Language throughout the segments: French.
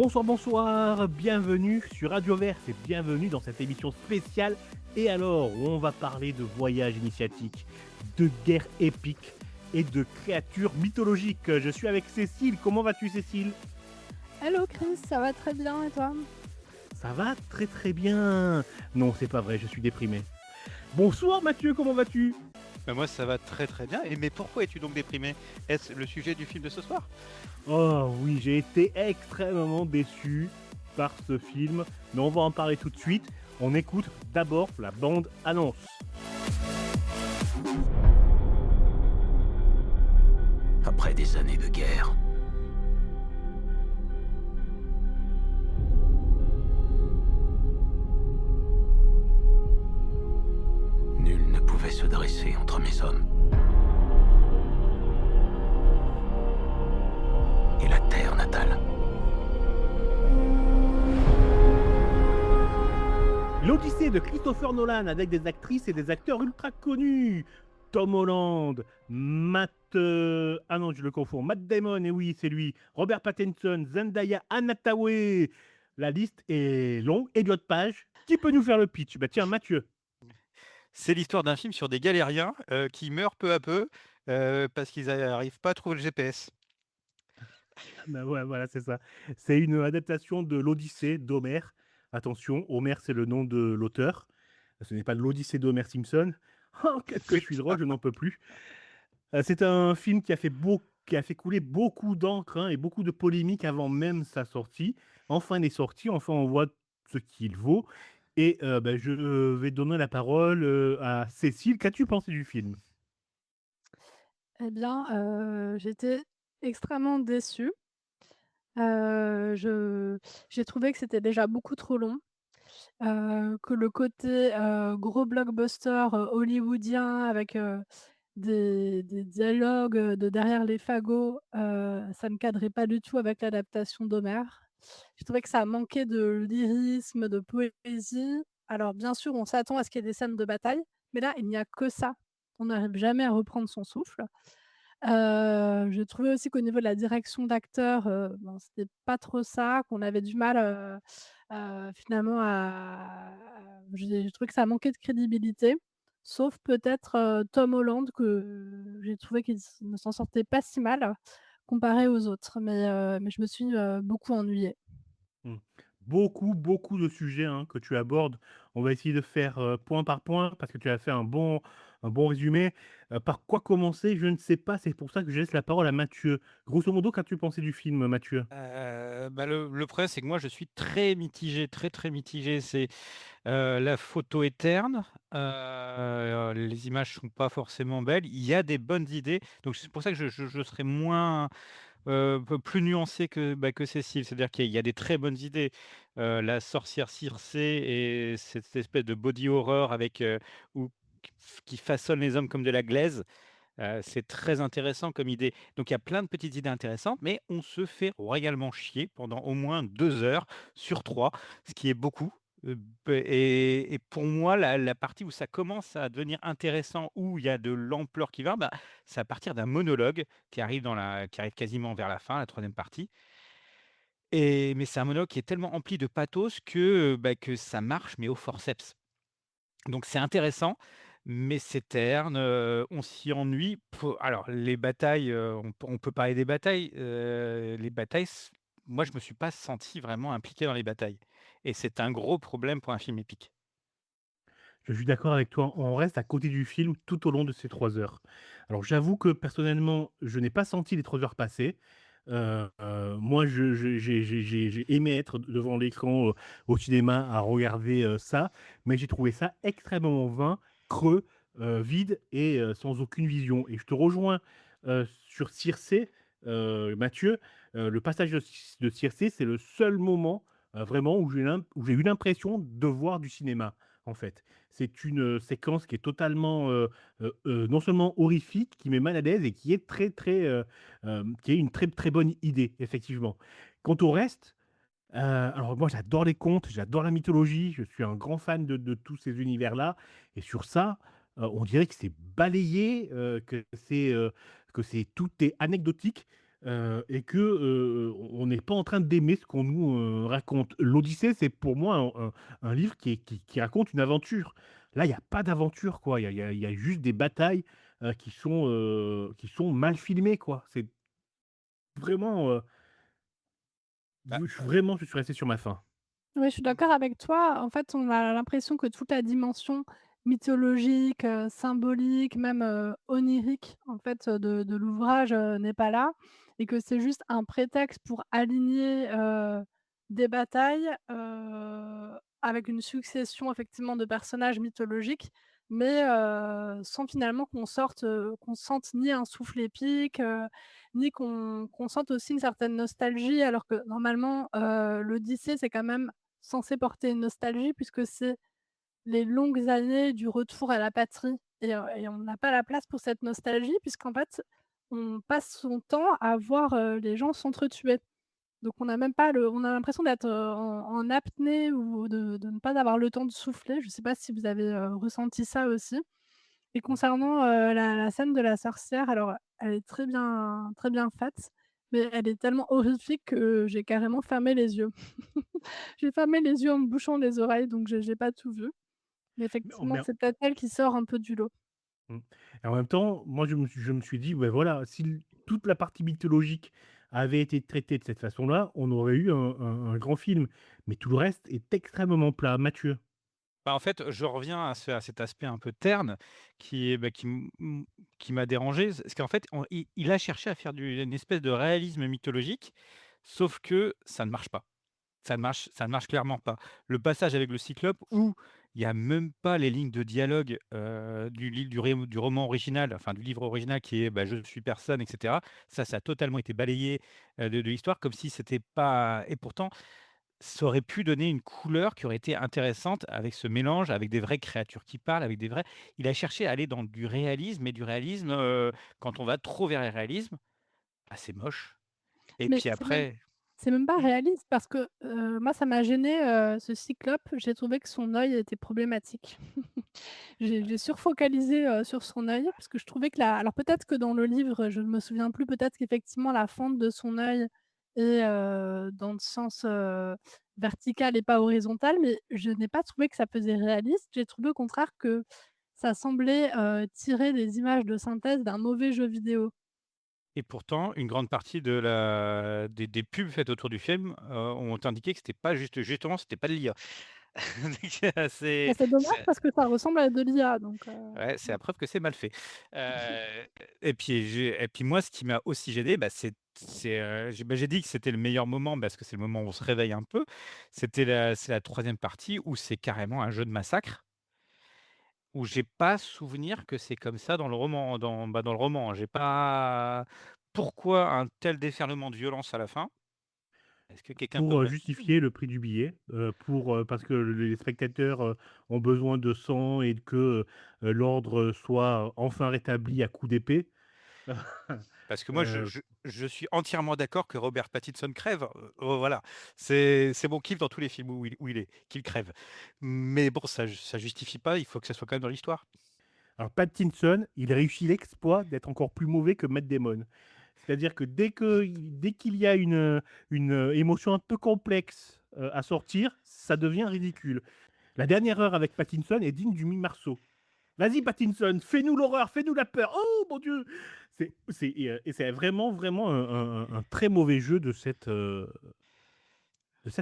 Bonsoir, bonsoir, bienvenue sur Radio Vert et bienvenue dans cette émission spéciale. Et alors, où on va parler de voyages initiatiques, de guerres épiques et de créatures mythologiques. Je suis avec Cécile. Comment vas-tu, Cécile? Hello Chris, ça va très bien et toi? Ça va très très bien. Non, c'est pas vrai, je suis déprimé. Bonsoir, Mathieu, comment vas-tu? Bah moi ça va très très bien. Mais pourquoi es-tu donc déprimé? Est-ce le sujet du film de ce soir? Oh oui, j'ai été extrêmement déçu par ce film, mais on va en parler tout de suite. On écoute d'abord la bande annonce. Après des années de guerre, nul ne pouvait se dresser entre mes hommes et la terre natale. L'Odyssée de Christopher Nolan avec des actrices et des acteurs ultra connus. Tom Holland, Ah non, je le confonds. Matt Damon, et oui, c'est lui. Robert Pattinson, Zendaya, Anna Thaoué. La liste est longue. Elliot Page. Qui peut nous faire le pitch? Bah tiens, Mathieu. C'est l'histoire d'un film sur des galériens qui meurent peu à peu parce qu'ils n'arrivent pas à trouver le GPS. Bah ouais, voilà, c'est ça. C'est une adaptation de l'Odyssée d'Homère. Attention, Homère, c'est le nom de l'auteur. Ce n'est pas l'Odyssée d'Homer Simpson. Oh, qu'est-ce que je suis drôle, je n'en peux plus. C'est un film qui a fait couler beaucoup d'encre, hein, et beaucoup de polémiques avant même sa sortie. Enfin, il est sorti, enfin, on voit ce qu'il vaut. Et bah, je vais donner la parole à Cécile. Qu'as-tu pensé du film? Eh bien, j'étais extrêmement déçue. Je j'ai trouvé que c'était déjà beaucoup trop long, que le côté, gros blockbuster, hollywoodien avec, des dialogues, de derrière les fagots, ça ne cadrait pas du tout avec l'adaptation d'Homère. Je trouvais que ça manquait de lyrisme, de poésie. Alors bien sûr, on s'attend à ce qu'il y ait des scènes de bataille, mais là, il n'y a que ça. On n'arrive jamais à reprendre son souffle. J'ai trouvé aussi qu'au niveau de la direction d'acteur, bon, c'était pas trop ça, qu'on avait du mal, finalement j'ai trouvé que ça manquait de crédibilité, sauf peut-être, Tom Holland que j'ai trouvé qu'il ne s'en sortait pas si mal comparé aux autres, mais je me suis, beaucoup ennuyée. Mmh. Beaucoup, beaucoup de sujets, hein, que tu abordes. On va essayer de faire, point par point parce que tu as fait un bon résumé. Par quoi commencer? Je ne sais pas, c'est pour ça que je laisse la parole à Mathieu. Grosso modo, qu'as-tu pensé du film, Mathieu? Bah, le problème c'est que moi je suis très mitigé, très, très mitigé. C'est, la photo est terne, les images sont pas forcément belles. Il y a des bonnes idées, donc c'est pour ça que je serais moins peu plus nuancé que Cécile. C'est-à-dire qu'il y a des très bonnes idées. La sorcière Circé et cette espèce de body horror avec, ou qui façonne les hommes comme de la glaise, c'est très intéressant comme idée. Donc il y a plein de petites idées intéressantes, mais on se fait royalement chier pendant au moins 2 heures sur 3, ce qui est beaucoup. Et pour moi, la partie où ça commence à devenir intéressant, où il y a de l'ampleur qui va, bah, c'est à partir d'un monologue qui arrive quasiment vers la fin, la troisième partie. Mais c'est un monologue qui est tellement empli de pathos que ça marche, mais au forceps. Donc c'est intéressant, mais c'est terne, on s'y ennuie. Alors les batailles, on peut parler des batailles, les batailles s moi je me suis pas senti vraiment impliqué dans les batailles, et c'est un gros problème pour un film épique. Je suis d'accord avec toi, on reste à côté du film tout au long de ces 3 heures. Alors j'avoue que personnellement, je n'ai pas senti les 3 heures passer. Moi j'ai aimé être devant l'écran, au cinéma à regarder, ça, mais j'ai trouvé ça extrêmement vain, creux, vide et sans aucune vision et je te rejoins, sur Circé, Mathieu, le passage de Circé, c'est le seul moment, vraiment où j'ai eu l'impression de voir du cinéma, en fait. C'est une, séquence qui est totalement, non seulement horrifique, qui met mal à l'aise et qui est très, très, qui est une très, très bonne idée, effectivement. Quant au reste, alors moi j'adore les contes, j'adore la mythologie, je suis un grand fan de tous ces univers-là et sur ça, on dirait que c'est balayé, que c'est tout est anecdotique. et que, on n'est pas en train d'aimer ce qu'on nous, raconte. L'Odyssée, c'est pour moi un livre qui raconte une aventure. Là, il y a pas d'aventure, quoi. Il y a juste des batailles, qui sont mal filmées, quoi. C'est vraiment, Bah, je suis resté sur ma faim. Oui, je suis d'accord avec toi. En fait, on a l'impression que toute la dimension mythologique, symbolique, même, onirique, en fait, de l'ouvrage, n'est pas là et que c'est juste un prétexte pour aligner, des batailles, avec une succession effectivement de personnages mythologiques, mais, sans finalement qu'on sente ni un souffle épique, ni qu'on sente aussi une certaine nostalgie alors que normalement, l'Odyssée, c'est quand même censé porter une nostalgie puisque c'est les longues années du retour à la patrie et on n'a pas la place pour cette nostalgie puisqu'en fait, on passe son temps à voir, les gens s'entretuer. Donc on n'a même pas le on a l'impression d'être, en apnée ou de ne pas avoir le temps de souffler. Je ne sais pas si vous avez, ressenti ça aussi? Et concernant, la scène de la sorcière, alors elle est très bien faite, mais elle est tellement horrifique que j'ai carrément fermé les yeux. J'ai fermé les yeux en me bouchant les oreilles, donc j'ai pas tout vu. Mais Mais effectivement, mais c'est peut-être elle qui sort un peu du lot. Mmh. Et en même temps, moi, je me suis dit: «Ouais, voilà, si toute la partie mythologique avait été traitée de cette façon-là, on aurait eu un grand film». Mais tout le reste est extrêmement plat. Mathieu? Bah, en fait, je reviens à cet aspect un peu terne qui est, bah, qui m'a dérangé. C'est qu'en fait, il a cherché à faire une espèce de réalisme mythologique, sauf que ça ne marche pas. Ça ne marche clairement pas. Le passage avec le Cyclope où il y a même pas les lignes de dialogue, du roman original, enfin du livre original qui est, bah: «Je suis personne» et cetera. Ça a totalement été balayé, de l'histoire comme si c'était pas et pourtant ça aurait pu donner une couleur qui aurait été intéressante avec ce mélange, avec des vraies créatures qui parlent, avec des vrais il a cherché à aller dans du réalisme et du réalisme, quand on va trop vers le réalisme, bah, c'est moche et Mais puis après c'est même pas mmh, réaliste parce que, moi ça m'a gêné, ce cyclope, j'ai trouvé que son œil était problématique. J'ai surfocalisé, sur son œil parce que je trouvais que la alors peut-être que dans le livre, je ne me souviens plus, peut-être qu'effectivement la fente de son œil est, dans le sens, vertical et pas horizontal, mais je n'ai pas trouvé que ça faisait réaliste. J'ai trouvé au contraire que ça semblait, tirer des images de synthèse d'un mauvais jeu vidéo. et pourtant une grande partie de la des pubs faites autour du film, ont indiqué que c'était pas justement c'était pas de l'IA. Donc Bah, c'est dommage parce que ça ressemble à de l'IA donc ouais, c'est la preuve que c'est mal fait. Et puis moi, ce qui m'a aussi gêné, bah, j'ai dit que c'était le meilleur moment parce que c'est le moment où on se réveille un peu. C'est la 3e partie où c'est carrément un jeu de massacre, où j'ai pas souvenir que c'est comme ça dans le roman dans le roman. J'ai pas pourquoi un tel déferlement de violence à la fin? Est-ce que quelqu'un peut Pour, me ré justifier le prix du billet, parce que les spectateurs, ont besoin de sang et que, l'ordre soit enfin rétabli à coups d'épée. Parce que moi, je Heu, je je suis entièrement d'accord que Robert Pattinson crève, voilà. C'est mon kiff dans tous les films où il est, qu'il crève. Mais bon, ça justifie pas, il faut que ça soit quand même dans l'histoire. alors Pattinson, il réussit l'exploit d'être encore plus mauvais que Matt Damon. C'est-à-dire que dès qu'il y a une émotion un peu complexe, à sortir, ça devient ridicule. La dernière heure avec Pattinson est digne du Mime Marceau. Vas-y Pattinson, fais-nous l'horreur, fais-nous la peur. Oh mon Dieu! C'est vraiment, vraiment un très mauvais jeu de cet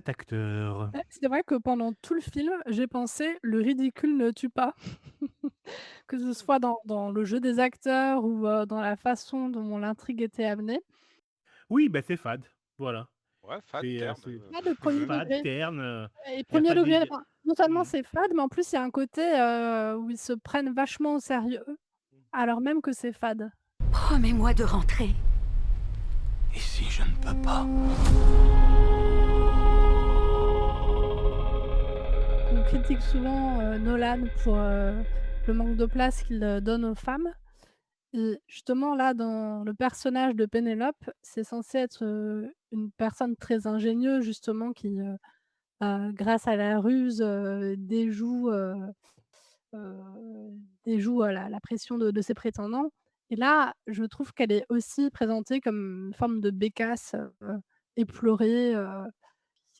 acteur. c'est vrai que pendant tout le film, j'ai pensé: «Le ridicule ne tue pas». Que ce soit dans le jeu des acteurs ou, dans la façon dont l'intrigue était amenée. Oui, bah, c'est fade, voilà. Ouais, fade, C'est terne, c'est Pas de premier fade, degré terne, et il y a premier pas degré, de enfin, non seulement mmh. c'est fade, mais en plus il y a un côté, où ils se prennent vachement au sérieux, alors même que c'est fade. Promets-moi de rentrer. Et si je ne peux pas? On critique souvent, Nolan pour, le manque de place qu'il, donne aux femmes et justement là, dans le personnage de Pénélope, c'est censé être, une personne très ingénieuse justement qui, grâce à la ruse, déjoue, la pression de ses prétendants Et là, je trouve qu'elle est aussi présentée comme une forme de bécasse, éplorée,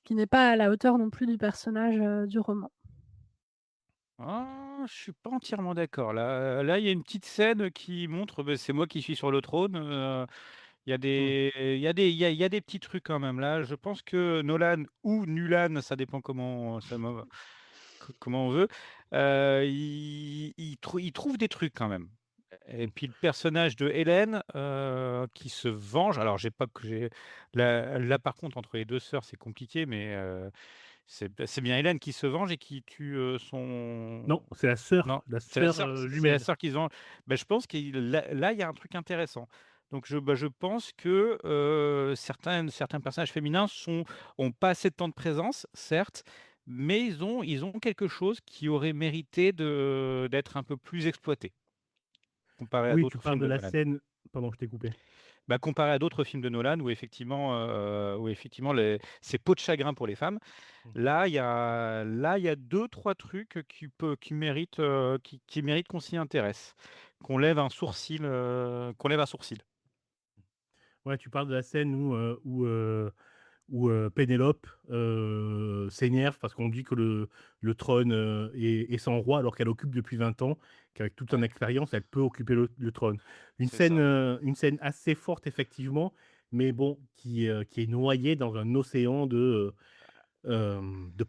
qui n'est pas à la hauteur non plus du personnage, du roman. Ah, je suis pas entièrement d'accord. Là, il y a une petite scène qui montre, c'est moi qui suis sur le trône, il y a Mmh. des petits trucs quand même. Là, je pense que Nolan ou Nulan, ça dépend comment on veut, il trouve des trucs quand même. Et Mmh. puis le personnage de Hélène, qui se venge. Alors j'ai pas que j'ai là par contre entre les 2 sœurs, c'est compliqué, mais c'est bien Hélène qui se venge et qui tue, son Non, c'est non, la c'est la sœur, sœur c'est la jumelle. sœur qui se venge. Je pense qu'il là, il y a un truc intéressant. Donc je pense que, certains personnages féminins ont pas assez de temps de présence, certes, mais ils ont quelque chose qui aurait mérité d'être un peu plus exploité, comparé à Oui, tu d'autres parles films de de la Nolan. scène pardon, je t'ai coupé. Comparé à d'autres films de Nolan où effectivement les c'est peau de chagrin pour les femmes. Mmh. Là, il y a 2-3 trucs qui méritent qu'on s'y intéresse, qu'on lève un sourcil. Ouais, tu parles de la scène où Pénélope, s'énerve parce qu'on dit que le trône, est sans roi alors qu'elle occupe depuis 20 ans, qu'avec toute son Ouais, expérience, elle peut occuper le trône. c'est ça. Une scène assez forte effectivement, mais bon, qui est noyée dans un océan de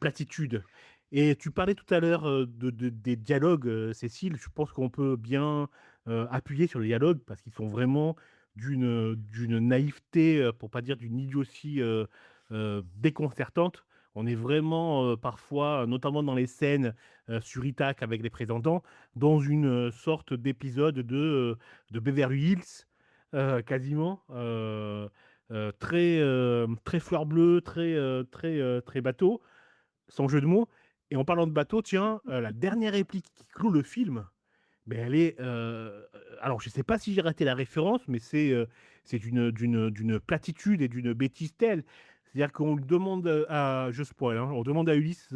platitude. Et tu parlais tout à l'heure, des dialogues, Cécile. Je pense qu'on peut bien, appuyer sur les dialogues parce qu'ils sont vraiment d'une naïveté, pour pas dire d'une idiotie, déconcertante. On est vraiment, parfois, notamment dans les scènes, sur Ithac avec les présentants, dans une, sorte d'épisode de Beverly Hills, quasiment, très fleur bleue, très bateau, sans jeu de mots. Et en parlant de bateau, tiens, la dernière réplique qui clôt le film, ben elle est, alors je sais pas si j'ai raté la référence, mais c'est d'une platitude et d'une bêtise telle. C'est-à-dire qu'on demande, à je spoil, hein, on demande à Ulysse,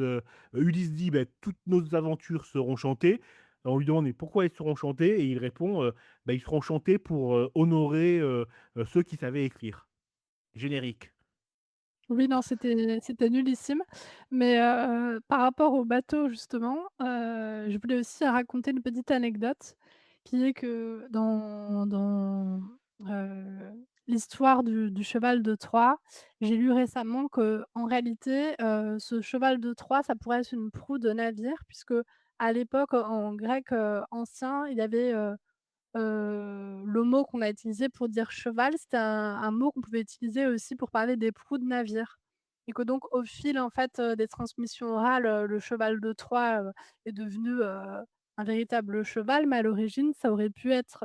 Ulysse dit: «Beh, toutes nos aventures seront chantées». On lui demande: «Mais pourquoi elles seront chantées?» Et il répond, «Bah, ils seront chantés pour, honorer, ceux qui savaient écrire». Générique. Oui, non, c'était nullissime. Mais, par rapport au bateau justement, je voulais aussi raconter une petite anecdote qui est que heu, l'histoire du cheval de Troie, j'ai lu récemment qu'en réalité, ce cheval de Troie, ça pourrait être une proue de navire puisque à l'époque, en grec, ancien, il y avait, le mot qu'on a utilisé pour dire cheval, c'était un mot qu'on pouvait utiliser aussi pour parler des proues de navires et que donc au fil, en fait, des transmissions orales, le cheval de Troie, est devenu, un véritable cheval, mais à l'origine, ça aurait pu être,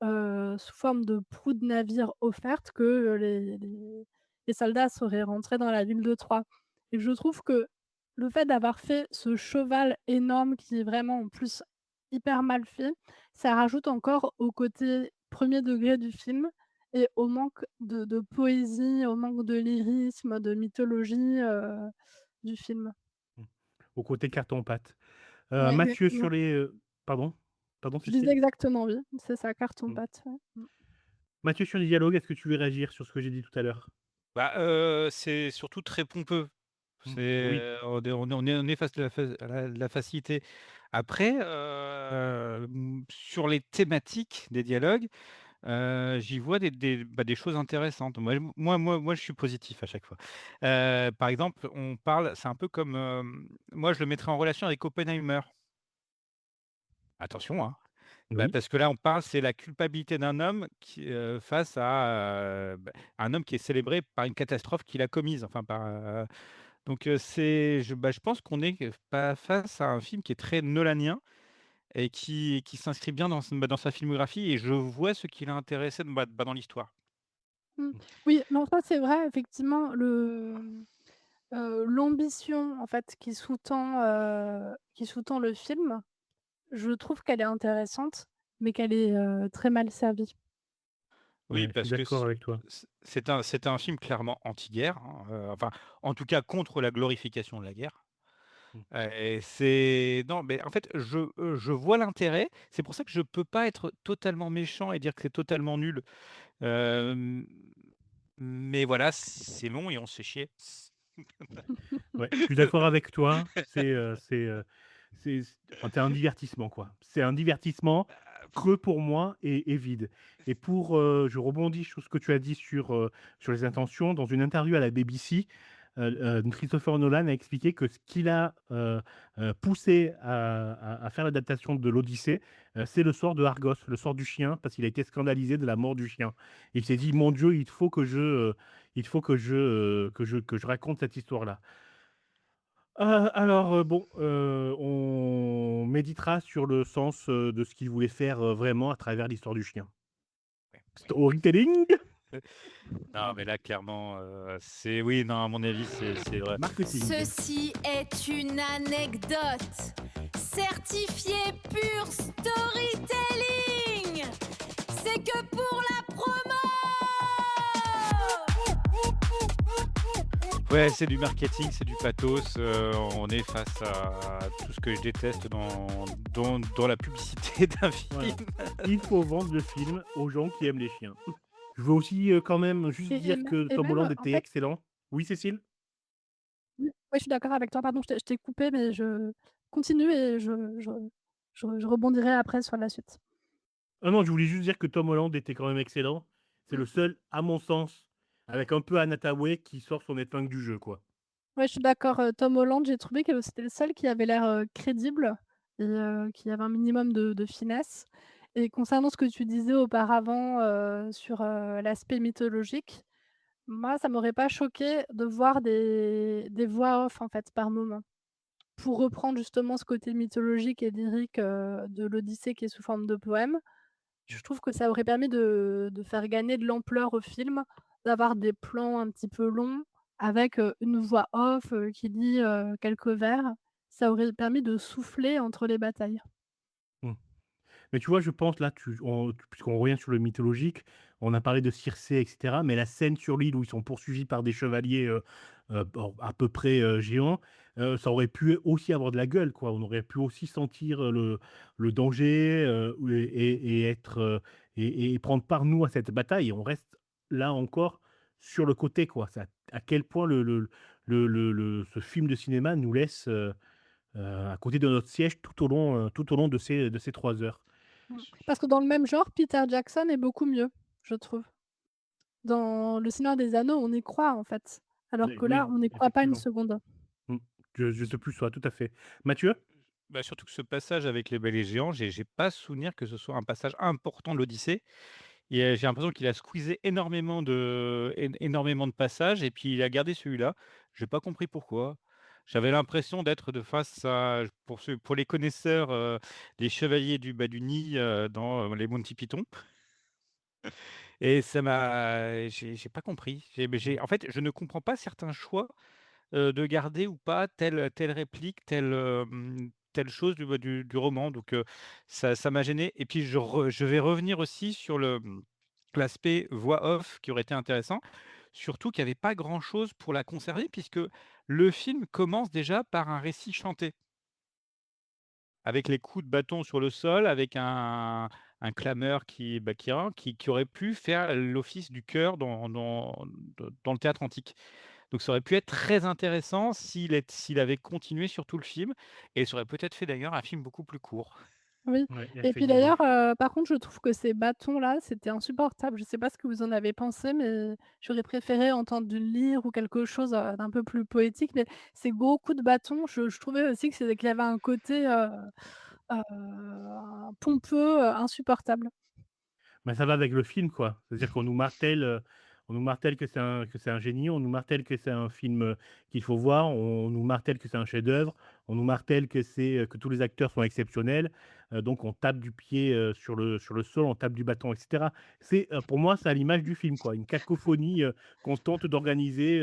sous forme de proue de navire offerte que, les soldats seraient rentrés dans la ville de Troie et je trouve que le fait d'avoir fait ce cheval énorme qui est vraiment en plus hyper mal fait, ça rajoute encore au côté premier degré du film et au manque de poésie, au manque de lyrisme, de mythologie, du film. Mmh. Au côté carton-pâte. Ouais, Mathieu sur exactement. les, pardon? Pardon, Je disais Cécile? exactement oui, c'est ça, Mmh. carton-pâte, ouais. Mmh. Mathieu sur les dialogues, est-ce que tu veux réagir sur ce que j'ai dit tout à l'heure? C'est surtout très pompeux. Mmh. Oui. On est face à la facilité. Après, sur les thématiques des dialogues, j'y vois des choses intéressantes. Moi, je suis positif à chaque fois. Par exemple, c'est un peu comme, moi, je le mettrais en relation avec Oppenheimer. Attention, hein. Oui. Parce que là, c'est la culpabilité d'un homme face à, un homme qui est célébré par une catastrophe qu'il a commise, enfin donc je pense qu'on est pas face à un film qui est très nolanien et qui s'inscrit bien dans sa filmographie et je vois ce qui l'a intéressé dans l'histoire. Mmh. Oui, non, ça c'est vrai effectivement l'ambition en fait qui sous-tend le film, je trouve qu'elle est intéressante, mais qu'elle est, très mal servie. Oui, Ouais, je suis parce que d'accord avec toi. c'est un film clairement anti-guerre, hein, enfin, en tout cas contre la glorification de la guerre. Mmh. Et c'est non, mais en fait, je vois l'intérêt. C'est pour ça que je peux pas être totalement méchant et dire que c'est totalement nul. Hem, mais voilà, c'est long et on se fait chier. Ouais, je suis d'accord avec toi. C'est enfin, c'est un divertissement, quoi. C'est un divertissement creux pour moi et vide. Et pour, je rebondis sur ce que tu as dit sur les intentions. Dans une interview à la BBC, Christopher Nolan a expliqué que ce qui l'a, poussé à faire l'adaptation de l'Odyssée, c'est le sort de Argos, le sort du chien, parce qu'il a été scandalisé de la mort du chien. Il s'est dit: «Mon Dieu, il faut que je raconte cette histoire-là». Alors, bon, on méditera sur le sens, de ce qu'il voulait faire, vraiment à travers l'histoire du chien. Ouais, ouais. Storytelling, Non, mais là, clairement, c'est oui, non, à mon avis, c'est vrai. marketing. Ceci est une anecdote certifiée pur storytelling. C'est que pour la promo. Ouais, c'est du marketing, c'est du pathos, on est face à tout ce que je déteste dans la publicité d'un Voilà. film. Il faut vendre le film aux gens qui aiment les chiens. Je veux aussi, quand même juste Et dire que Tom même, Holland en était fait excellent. Oui, Cécile? ouais, je suis d'accord avec toi, pardon, je t'ai coupé, mais je continue et je rebondirai après sur la suite. Ah non, je voulais juste dire que Tom Holland était quand même excellent. C'est le seul, à mon sens, avec un peu Anna Hathaway, qui sort son épingle du jeu, quoi. Ouais, je suis d'accord, Tom Holland, j'ai trouvé que c'était le seul qui avait l'air, crédible et qui avait un minimum de finesse. Et concernant ce que tu disais auparavant, sur, l'aspect mythologique, moi, ça m'aurait pas choqué de voir des voix off, en fait, par moment. Pour reprendre justement ce côté mythologique et lyrique, de l'Odyssée qui est sous forme de poème, je trouve que ça aurait permis de faire gagner de l'ampleur au film, d'avoir des plans un petit peu longs avec, une voix off, qui dit, quelques vers. Ça aurait permis de souffler entre les batailles. Mmh. Mais tu vois, je pense là, puisqu'on revient sur le mythologique, on a parlé de Circé et cetera, mais la scène sur l'île où ils sont poursuivis par des chevaliers, bon, à peu près, géants, ça aurait pu aussi avoir de la gueule, quoi. On aurait pu aussi sentir, le danger, et être, et prendre part, nous, à cette bataille, et on reste là encore sur le côté, quoi. C'est à quel point ce film de cinéma nous laisse, à côté de notre siège tout au long de ces 3 heures. Parce que dans le même genre, Peter Jackson est beaucoup mieux, je trouve. Dans Le Seigneur des Anneaux, on y croit, en fait, alors Oui, que là, oui, on n'y croit pas une effectivement. seconde. Mmh. Je te plus sois, tout à fait. Mathieu? Bah, surtout que ce passage avec les belles et géants, j'ai pas souvenir que ce soit un passage important de l'Odyssée et j'ai l'impression qu'il a squeezé énormément de passages et puis il a gardé celui-là. J'ai pas compris pourquoi. J'avais l'impression d'être de face à pour les connaisseurs, des chevaliers du Nil, dans, les Monty Python et ça m'a j'ai pas compris. Mmh. En fait, je ne comprends pas certains choix de garder ou pas telle réplique, telle chose du roman donc ça m'a gêné et puis je vais revenir aussi sur l'aspect voix off qui aurait été intéressant. Surtout qu'il y avait pas grand chose pour la conserver puisque le film commence déjà par un récit chanté. Avec les coups de bâton sur le sol, avec un clameur qui aurait pu faire l'office du chœur dans le théâtre antique. Donc ça aurait pu être très intéressant s'il avait continué sur tout le film et ça aurait peut-être fait d'ailleurs un film beaucoup plus court. Oui, Ouais, et puis effectivement. d'ailleurs, par contre, je trouve que ces bâtons-là, c'était insupportable. Je sais pas ce que vous en avez pensé, mais j'aurais préféré entendre du lyre ou quelque chose, d'un peu plus poétique, mais ces gros coups de bâton, je trouvais aussi qu'il y avait un côté, pompeux, insupportable. Bah, ça va avec le film, quoi. C'est-à-dire qu'on nous martèle que c'est un génie, on nous martèle que c'est un film, qu'il faut voir, on nous martèle que c'est un chef-d'œuvre, on nous martèle que tous les acteurs sont exceptionnels, donc on tape du pied, sur le sol, on tape du bâton et cetera. Pour moi, c'est à l'image du film, quoi, une cacophonie, qu'on tente d'organiser,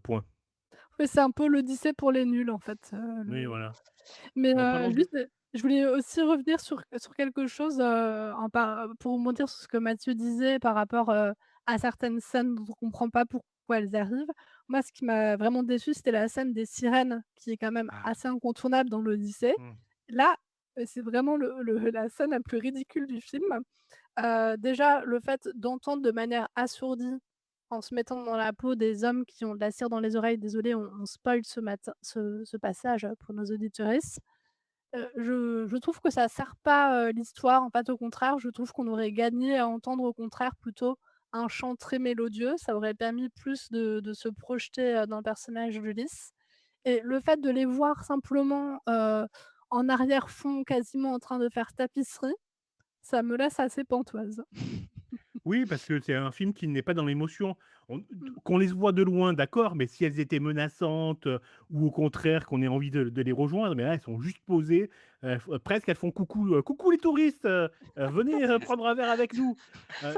point. Oui, c'est un peu l'Odyssée pour les nuls, en fait, Oui, le voilà. mais En parlant de juste, je voulais aussi revenir sur quelque chose, pour rebondir sur ce que Mathieu disait par rapport, à certaines scènes dont on comprend pas pourquoi elles arrivent. Moi, ce qui m'a vraiment déçue, c'était la scène des sirènes qui est quand même Ah. assez incontournable dans l'Odyssée. Mmh. Là, c'est vraiment le la scène la plus ridicule du film. Déjà, le fait d'entendre de manière assourdie, en se mettant dans la peau des hommes qui ont de la cire dans les oreilles, désolée, on spoil ce passage, pour nos auditeurisses. Je trouve que ça sert pas, l'histoire. En fait, au contraire, je trouve qu'on aurait gagné à entendre, au contraire, plutôt un chant très mélodieux. Ça aurait permis plus de se projeter, dans le personnage d'Ulysse et le fait de les voir simplement, en arrière-fond, quasiment en train de faire tapisserie, ça me laisse assez pantoise. Oui, parce que c'est un film qui n'est pas dans l'émotion. On Mmh. qu'on les voit de loin, d'accord, mais si elles étaient menaçantes, ou au contraire qu'on ait envie de les rejoindre, mais là, elles sont juste posées, f presque elles font: «Coucou, coucou les touristes, venez, prendre un verre avec nous».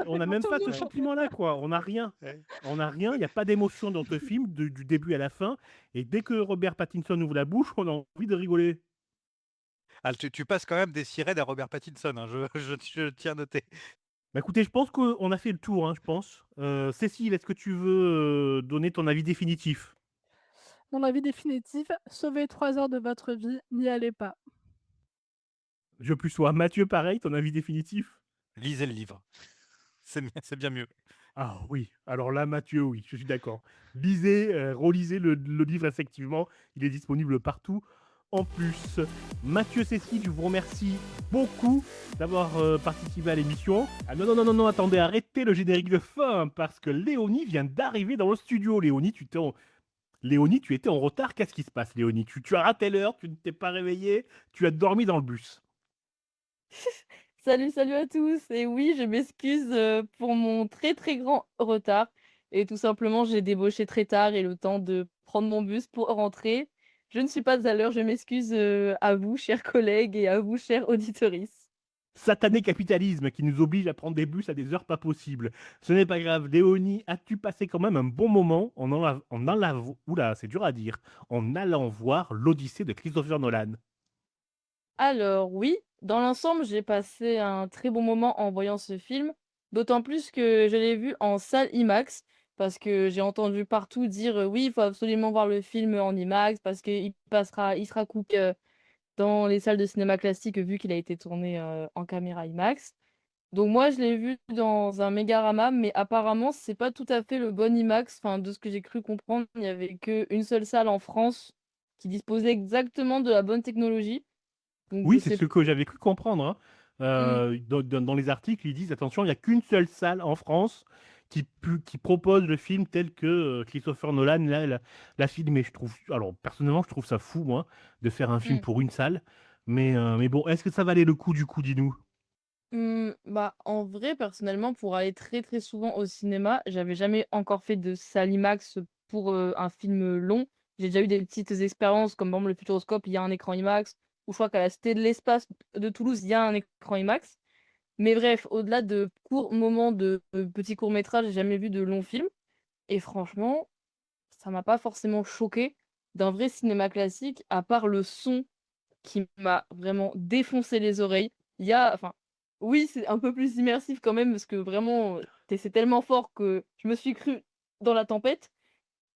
On n'a même pas ce Exactement. sentiment-là, quoi. On n'a rien. Ouais. On n'a rien, il y a pas d'émotion dans ce film du début à la fin et dès que Robert Pattinson ouvre la bouche, on a envie de rigoler. Ah, tu passes quand même des sirènes à Robert Pattinson, hein, je tiens à noter. Bah, écoutez, je pense qu'on a fait le tour, hein, je pense. Cécile, est-ce que tu veux, donner ton avis définitif? Mon avis définitif, sauvez 3 heures de votre vie, n'y allez pas. Je plus sois. Mathieu, pareil, ton avis définitif? Lisez le livre, c'est bien mieux. Ah oui, alors là, Mathieu, oui, je suis d'accord. Lisez, relisez le livre, effectivement, il est disponible partout. En plus, Mathieu, Cécile, je vous remercie beaucoup d'avoir, participé à l'émission. Ah non, non, non, non, non, attendez, arrêtez le générique de fin, parce que Léonie vient d'arriver dans le studio. Léonie, tu étais en retard, qu'est-ce qui se passe, Léonie? Tu as raté l'heure, tu ne t'es pas réveillée, tu as dormi dans le bus. Salut, salut à tous et oui, je m'excuse, pour mon très, très grand retard et tout simplement, j'ai débauché très tard et le temps de prendre mon bus pour rentrer. Je ne suis pas à l'heure, je m'excuse, à vous, chers collègues et à vous, chers auditorices. Satané capitalisme qui nous oblige à prendre des bus à des heures pas possibles. Ce n'est pas grave. Léonie, as-tu passé quand même un bon moment oula, c'est dur à dire, en allant voir l'Odyssée de Christopher Nolan? Alors oui, dans l'ensemble, j'ai passé un très bon moment en voyant ce film, d'autant plus que je l'ai vu en salle IMAX parce que j'ai entendu partout dire, «Oui, il faut absolument voir le film en IMAX parce qu'il sera coupé, dans les salles de cinéma classiques, vu qu'il a été tourné, en caméra IMAX. Donc moi, je l'ai vu dans un Mégarama, mais apparemment, c'est pas tout à fait le bon IMAX. Enfin, de ce que j'ai cru comprendre, il y avait qu'une seule salle en France qui disposait exactement de la bonne technologie. Donc je Oui, c'est sais ce que j'avais cru comprendre, hein. mmh, Dans les articles, ils disent: «Attention, il y a qu'une seule salle en France qui propose le film tel que, Christopher Nolan l'a filmé». Alors personnellement, je trouve ça fou, moi, de faire un film mmh. pour une salle, mais bon, est-ce que ça valait le coup, du coup, dis-nous? Bah, en vrai, personnellement, pour aller très, très souvent au cinéma, j'avais jamais encore fait de salle IMAX pour, un film, long. J'ai déjà eu des petites expériences comme par exemple le Futuroscope, il y a un écran IMAX, ou je crois qu'à la Cité de l'Espace de Toulouse, il y a un écran IMAX. Mais bref, au-delà de courts moments de, petits courts métrages, j'ai jamais vu de longs films et franchement, ça m'a pas forcément choqué d'un vrai cinéma classique, à part le son qui m'a vraiment défoncé les oreilles. Il y a enfin, oui, c'est un peu plus immersif quand même parce que vraiment, c'est tellement fort que je me suis crue dans la tempête.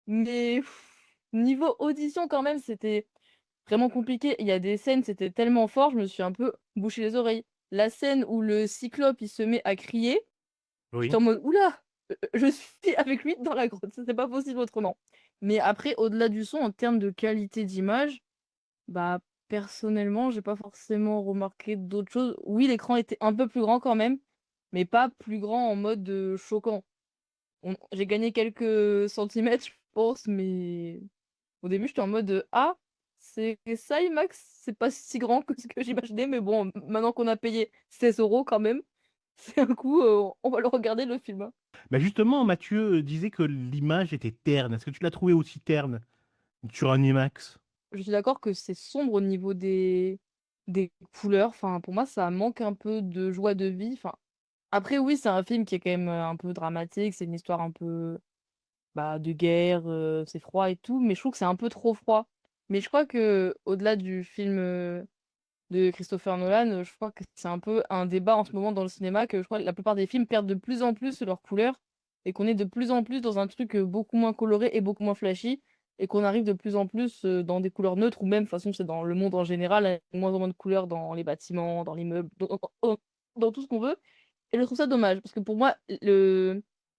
Mais niveau audition quand même, c'était vraiment compliqué. Il y a des scènes, c'était tellement fort, je me suis un peu bouché les oreilles. La scène où le cyclope, il se met à crier, j'étais Oui. en mode: «Ouh là! Je suis avec lui dans la grotte, c'était pas possible autrement». Mais après, au-delà du son, en termes de qualité d'image, bah, personnellement, j'ai pas forcément remarqué d'autres choses. Oui, l'écran était un peu plus grand quand même, mais pas plus grand en mode, choquant. J'ai gagné quelques centimètres, je pense, mais au début, j'étais en mode, «Ah, c'est ça IMAX? C'est pas si grand que ce que j'imaginais, mais bon, maintenant qu'on a payé 16 € quand même, c'est un coup, on va le regarder le film, hein». Bah, justement, Mathieu, disait que l'image était terne. Est-ce que tu l'as trouvé aussi terne sur un IMAX? Je suis d'accord que c'est sombre au niveau des couleurs, enfin, pour moi, ça manque un peu de joie de vie, enfin. Après oui, c'est un film qui est quand même, un peu dramatique, c'est une histoire un peu, bah, de guerre, c'est froid et tout, mais je trouve que c'est un peu trop froid. Mais je crois que au delà du film, de Christopher Nolan, je crois que c'est un peu un débat en ce moment dans le cinéma que je crois que la plupart des films perdent de plus en plus leurs couleurs et qu'on est de plus en plus dans un truc, beaucoup moins coloré et beaucoup moins flashy et qu'on arrive de plus en plus, dans des couleurs neutres ou même, de toute façon, c'est dans le monde en général, avec de moins en moins de couleurs dans les bâtiments, dans l'immeuble, dans tout ce qu'on veut et je trouve ça dommage parce que pour moi,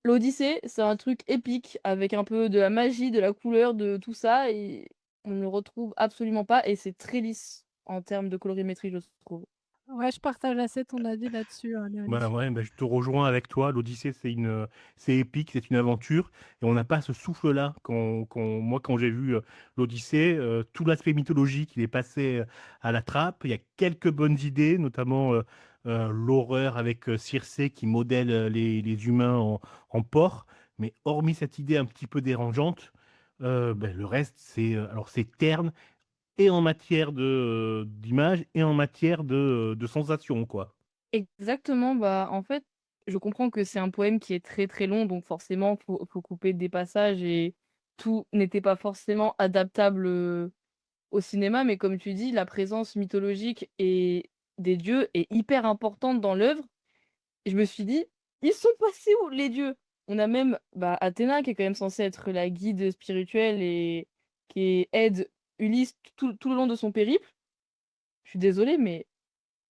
l'Odyssée, c'est un truc épique avec un peu de la magie, de la couleur, de tout ça et on ne le retrouve absolument pas et c'est très lisse en termes de colorimétrie, je trouve. Ouais, je partage assez ton avis là-dessus, Bah, Léonie. ouais, bah, je te rejoins avec toi. L'Odyssée, c'est épique, c'est une aventure, et on n'a pas ce souffle-là. Moi, quand j'ai vu l'Odyssée, tout l'aspect mythologique, il est passé à la trappe. Il y a quelques bonnes idées, notamment l'horreur avec Circé qui modèle les humains en porc. Mais hormis cette idée un petit peu dérangeante, ben, le reste, alors c'est terne, et en matière d'image, et en matière de sensations, quoi. Exactement, bah, en fait, je comprends que c'est un poème qui est très, très long, donc forcément, faut couper des passages et tout n'était pas forcément adaptable, au cinéma. Mais comme tu dis, la présence mythologique et des dieux est hyper importante dans l'œuvre et je me suis dit: «Ils sont passés où les dieux?» On a même, bah, Athéna qui est quand même censée être la guide spirituelle et qui aide Ulysse tout le long de son périple. Je suis désolée, mais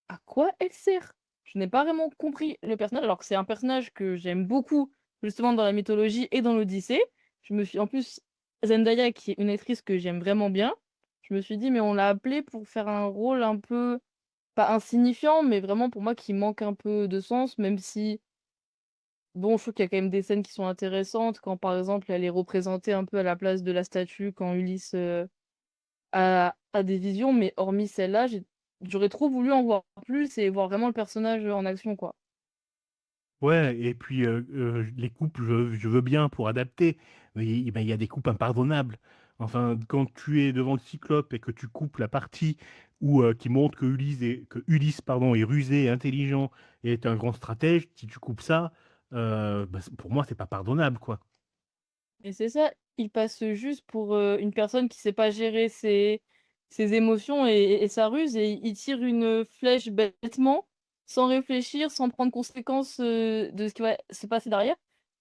à quoi elle sert? Je n'ai pas vraiment compris le personnage, alors que c'est un personnage que j'aime beaucoup, justement dans la mythologie et dans l'Odyssée. Je me suis en plus, Zendaya, qui est une actrice que j'aime vraiment bien, je me suis dit: «Mais on l'a appelée pour faire un rôle un peu, pas insignifiant, mais vraiment pour moi qui manque un peu de sens», même si, bon, je trouve qu'il y a quand même des scènes qui sont intéressantes quand, par exemple, elle est représentée un peu à la place de la statue quand Ulysse, a des visions, mais hormis celle-là, j'aurais trop voulu en voir plus et voir vraiment le personnage, en action, quoi. Ouais, et puis les coupes, je veux bien pour adapter, mais ben, il y a des coupes impardonnables. Enfin, quand tu es devant le Cyclope et que tu coupes la partie qui montre que Ulysse pardon, est rusé, et intelligent et est un grand stratège, si tu coupes ça, bah, pour moi, c'est pas pardonnable, quoi. Et c'est ça, il passe juste pour, une personne qui sait pas gérer ses émotions et sa ruse et il tire une flèche bêtement, sans réfléchir, sans prendre conséquence, de ce qui va se passer derrière.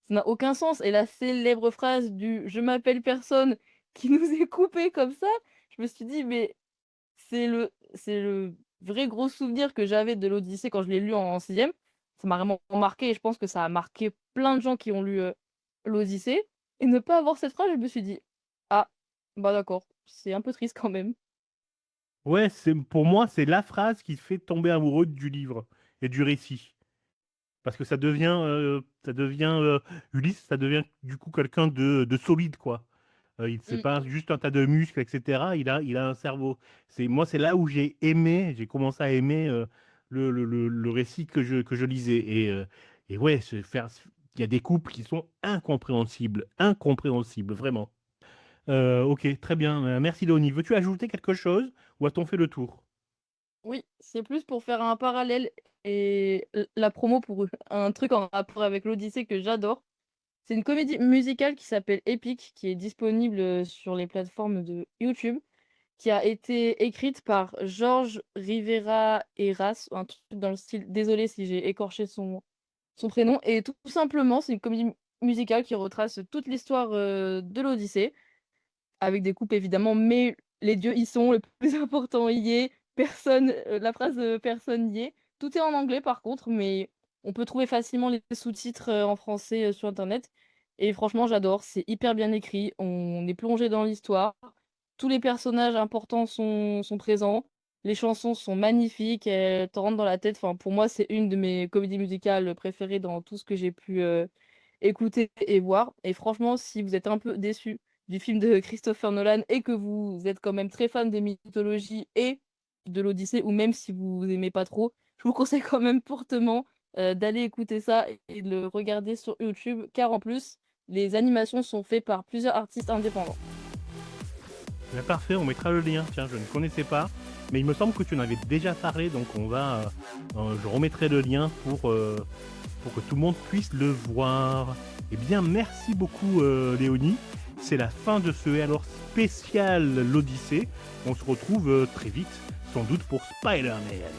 Ça n'a aucun sens et la célèbre phrase du «Je m'appelle personne» qui nous est coupée comme ça, je me suis dit: «Mais c'est le vrai gros souvenir que j'avais de l'Odyssée quand je l'ai lu en 6e». Ça m'a vraiment marqué et je pense que ça a marqué plein de gens qui ont lu, l'Odyssée et ne pas avoir cette phrase, je me suis dit: «Ah, bah, d'accord, c'est un peu triste quand même». Ouais, pour moi, c'est la phrase qui fait tomber amoureux du livre et du récit. Parce que Ulysse, ça devient du coup quelqu'un de solide, quoi. C'est Mmh. pas juste un tas de muscles, etc. Il a un cerveau. C'est là où j'ai commencé à aimer le récit que je lisais. Et ouais, il y a des couples qui sont incompréhensibles, incompréhensibles, vraiment. Ok, très bien. Merci Léonie. Veux-tu ajouter quelque chose ou a-t-on fait le tour? Oui, c'est plus pour faire un parallèle et la promo pour un truc en rapport avec l'Odyssée que j'adore. C'est une comédie musicale qui s'appelle Epic, qui est disponible, sur les plateformes de YouTube, qui a été écrite par Georges Rivera Heras, un truc dans le style, désolé si j'ai écorché son prénom et tout simplement, c'est une comédie musicale qui retrace toute l'histoire, de l'Odyssée, avec des coupes évidemment, mais les dieux y sont, le plus important y est, personne, la phrase, «personne n'y est». Tout est en anglais par contre, mais on peut trouver facilement les sous-titres, en français, sur internet et franchement j'adore, c'est hyper bien écrit, on est plongé dans l'histoire, tous les personnages importants sont présents, les chansons sont magnifiques, elles te rentrent dans la tête. Enfin, pour moi, c'est une de mes comédies musicales préférées dans tout ce que j'ai pu, écouter et voir et franchement, si vous êtes un peu déçus du film de Christopher Nolan et que vous êtes quand même très fan des mythologies et de l'Odyssée ou même si vous aimez pas trop, je vous conseille quand même fortement, d'aller écouter ça et de le regarder sur YouTube car en plus, les animations sont faites par plusieurs artistes indépendants. Ben, parfait, on mettra le lien. Tiens, je ne connaissais pas, mais il me semble que tu en avais déjà parlé, donc je remettrai le lien pour que tout le monde puisse le voir. Eh bien, merci beaucoup Léonie. C'est la fin de ce alors spécial l'Odyssée. On se retrouve très vite, sans doute pour Spider-Man.